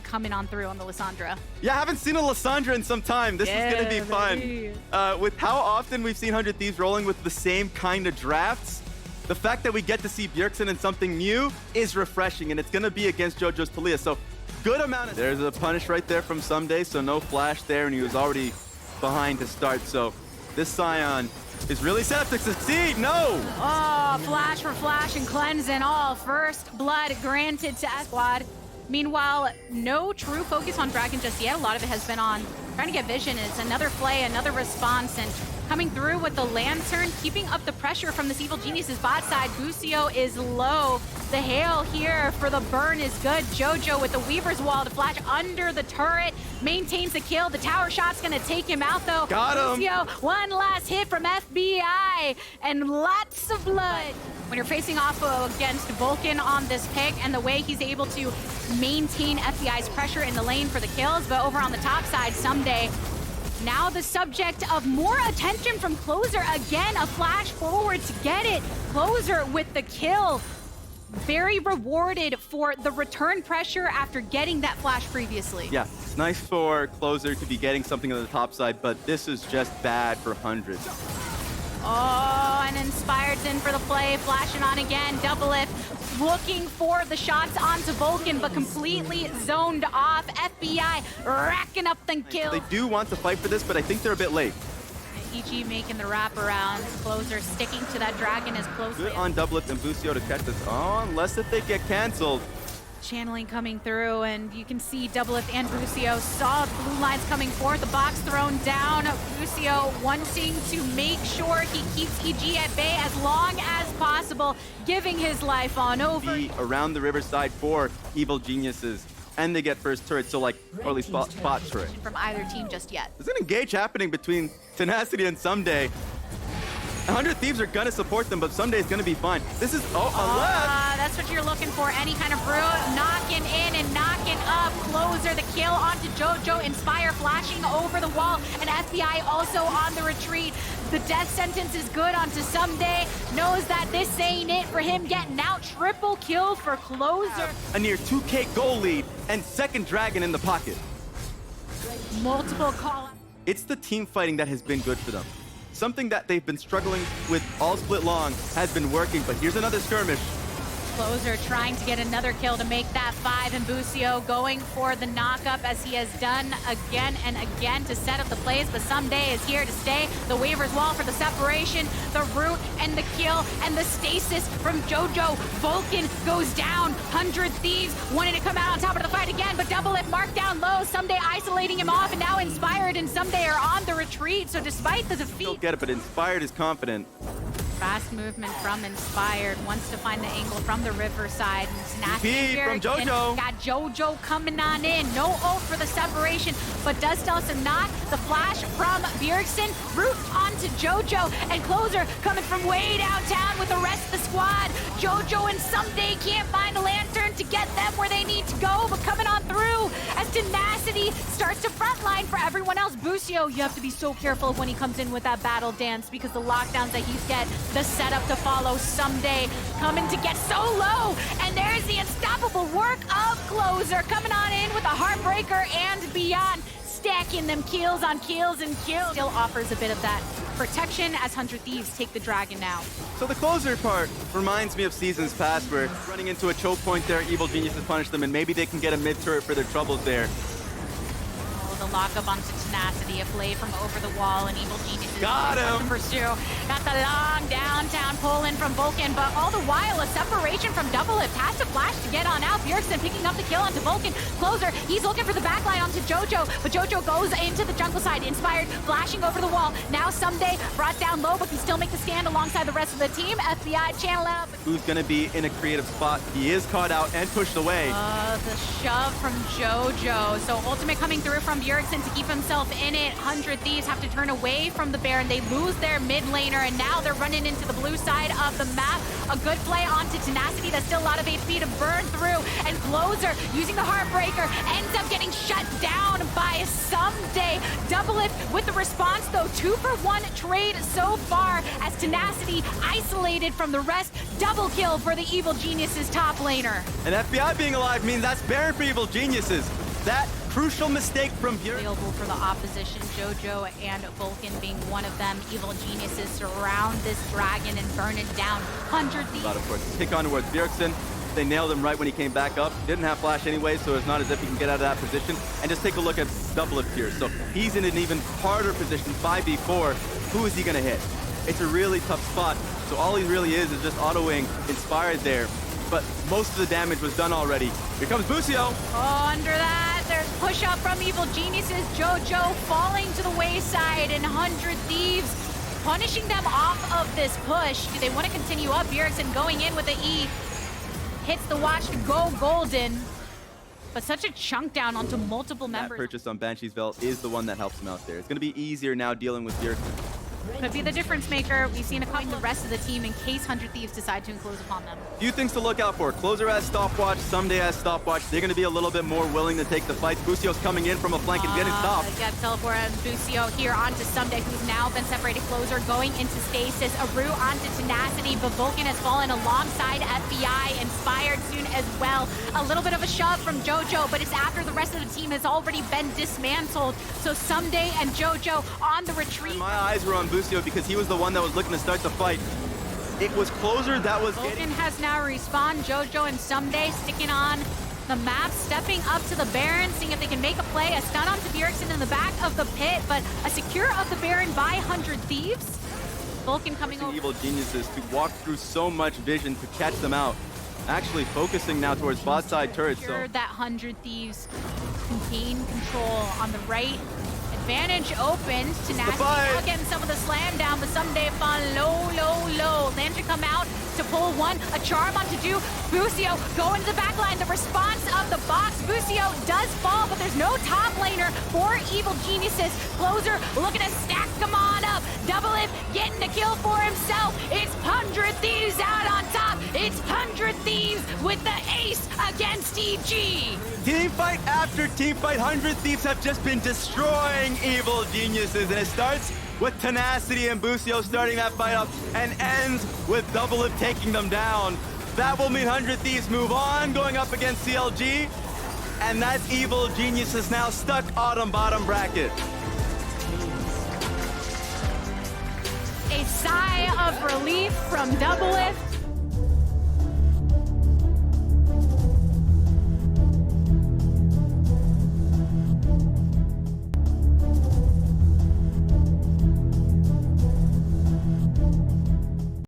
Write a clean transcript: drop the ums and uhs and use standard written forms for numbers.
coming on through on the Lissandra. Yeah, I haven't seen a Lissandra in some time. This is going to be fun. With how often we've seen 100 Thieves rolling with the same kind of drafts, the fact that we get to see Bjergsen in something new is refreshing, and it's going to be against JoJo's Taliyah. So good amount of... There's a punish right there from Someday, so no flash there, and he was already behind to start. So this Scion is really set up to succeed. No! Oh, flash for flash and cleanse and all. First blood granted to Squad. Meanwhile, no true focus on Dragon just yet. A lot of it has been on trying to get vision. It's another play, another response, and coming through with the Lantern, keeping up the pressure from this Evil Genius's bot side. Busio is low. The hail here for the burn is good. JoJo with the Weaver's Wall to flash under the turret, maintains the kill. The tower shot's gonna take him out though. Got him. Busio, one last hit from FBI, and lots of blood. When you're facing off against Vulcan on this pick and the way he's able to maintain FBI's pressure in the lane for the kills, but over on the top side, Someday, now the subject of more attention from Closer. Again, a flash forward to get it. Closer with the kill. Very rewarded for the return pressure after getting that flash previously. Yeah, it's nice for Closer to be getting something on the top side, but this is just bad for 100. Oh, and Inspired's in for the play, flashing on again. Doublelift looking for the shots onto Vulcan, but completely zoned off. FBI racking up the kills. They do want to fight for this, but I think they're a bit late. EG making the wraparound. Closer sticking to that dragon as closely. Good on Doublelift and Busio to catch this. Oh, unless if they get canceled. Channeling coming through, and you can see Doublelift and Busio saw the blue lines coming forth, the box thrown down. Busio wanting to make sure he keeps EG at bay as long as possible, giving his life on over. Around the riverside for Evil Geniuses, and they get first turret, so like early spot turret. From either team just yet. There's an engage happening between Tenacity and Someday. 100 Thieves are gonna support them, but Someday is gonna be fine. This is, that's what you're looking for. Any kind of brew, knocking in and knocking up. Closer, the kill onto JoJo. Inspire flashing over the wall, and FBI also on the retreat. The death sentence is good onto Someday. Knows that this ain't it for him getting out. Triple kill for Closer. A near 2K goal lead and second dragon in the pocket. Multiple call. It's the team fighting that has been good for them. Something that they've been struggling with all split long has been working, but here's another skirmish. Closer trying to get another kill to make that 5, and Busio going for the knockup as he has done again and again to set up the plays, but Someday is here to stay. The Weaver's Wall for the separation, the root and the kill, and the stasis from JoJo. Vulcan goes down. 100 Thieves wanting to come out on top of the fight again, but Doublelift marked down low. Someday isolating him off, and now Inspired and Someday are on the retreat, so despite the defeat... Don't get it, but Inspired is confident. Fast movement from Inspired, wants to find the angle from the riverside. Speed from JoJo. Got JoJo coming on in. No ult for the separation, but does tell us to knock. The flash from Bjergsen, root onto JoJo, and Closer coming from way downtown with the rest of the squad. JoJo and Someday can't find a lantern to get them where they need to go, but coming on through as Tenacity starts to frontline for everyone else. Busio, you have to be so careful when he comes in with that battle dance, because the lockdowns that he's get, the setup to follow. Someday coming to get so low, and there's the unstoppable work of Closer coming on in with a Heartbreaker and beyond, stacking them kills on kills and kills. Still offers a bit of that protection as 100 Thieves take the dragon now. So the Closer part reminds me of seasons past, where running into a choke point there, Evil Geniuses punish them, and maybe they can get a mid turret for their troubles there. The lockup onto Tenacity, a play from over the wall, and Evil Genius got him. To pursue. Got the long downtown pull in from Vulcan, but all the while a separation from Doublelift has to flash to get on out. Bjergsen picking up the kill onto Vulcan. Closer, he's looking for the backline onto JoJo, but JoJo goes into the jungle side. Inspired, flashing over the wall. Now Someday brought down low, but can still make the stand alongside the rest of the team. FBI channel out. Who's gonna be in a creative spot? He is caught out and pushed away. The shove from JoJo. So ultimate coming through from Bjergsen to keep himself in it. 100 Thieves have to turn away from the Baron. They lose their mid laner, and now they're running into the blue side of the map. A good play onto Tenacity. That's still a lot of HP to burn through. And Closer using the Heartbreaker ends up getting shut down by Someday. Doublelift with the response though. 2-for-1 trade so far as Tenacity isolated from the rest. Double kill for the Evil Geniuses top laner. And FBI being alive means that's Baron for Evil Geniuses. that crucial mistake from Bjergsen. Available for the opposition, JoJo and Vulcan being one of them. Evil Geniuses surround this dragon and burn it down. 100 Thieves. But of course, kick on towards Bjergsen. They nailed him right when he came back up. Didn't have flash anyway, so it's not as if he can get out of that position. And just take a look at Doublelift here. So he's in an even harder position, 5v4. Who is he gonna hit? It's a really tough spot. So all he really is just autoing Inspired there. But most of the damage was done already. Here comes Busio. Oh, under that, there's push up from Evil Geniuses. JoJo falling to the wayside, and 100 Thieves punishing them off of this push. Do they want to continue up? Bjergsen going in with the E. Hits the watch to go golden. But such a chunk down onto multiple members. That purchase on Banshee's Belt is the one that helps him out there. It's going to be easier now dealing with Bjergsen. Could be the difference maker. We've seen a couple of the rest of the team in case 100 Thieves decide to enclose upon them. Few things to look out for. Closer has stopwatch, Someday has stopwatch. They're going to be a little bit more willing to take the fight. Busio's coming in from a flank and getting stopped. Yeah, teleport and Busio here onto Someday, who's now been separated. Closer going into stasis. Aru onto tenacity, but Vulcan has fallen alongside FBI. Inspired soon as well. A little bit of a shove from JoJo, but it's after the rest of the team has already been dismantled. So Someday and JoJo on the retreat. My eyes were on Busio because he was the one that was looking to start the fight. It was Closer that was Vulcan has now respawned. JoJo and Someday sticking on the map, stepping up to the Baron, seeing if they can make a play. A stun onto Bjergsen in the back of the pit, but a secure of the Baron by 100 Thieves. Vulcan coming over. Evil Geniuses to walk through so much vision to catch them out. Actually focusing now towards bot side turrets. So that 100 Thieves contain control on the right. Advantage opened. Tenacity now getting some of the slam down, but Someday fall low, low, low. Lantern come out to pull one. A charm onto do. Busio going to the back line. The response of the box. Busio does fall, but there's no top laner for Evil Geniuses. Closer looking to stack them on up. Doublelift getting the kill for himself. It's 100 Thieves out on top. It's 100 Thieves with the ace against EG. Team fight after team fight, 100 Thieves have just been destroying Evil Geniuses, and it starts with Tenacity and Busio starting that fight up and ends with Doublelift taking them down. That will mean 100 Thieves move on, going up against CLG, and that's Evil Geniuses now stuck bottom bracket. A sigh of relief from Doublelift.